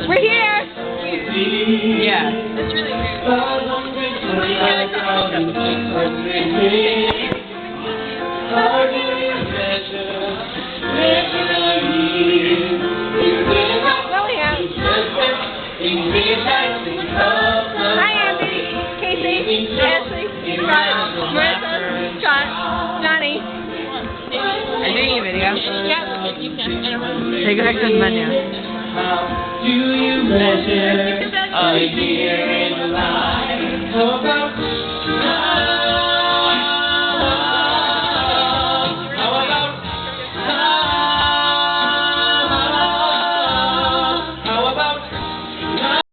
We're here! Yeah. That's really weird. Hi, Andy, Casey, Ashley, Scott, Marissa, Scott, Johnny. Are you doing a video? Yeah, you can. I don't know. Take a picture of the menu. How do you measure a year in life?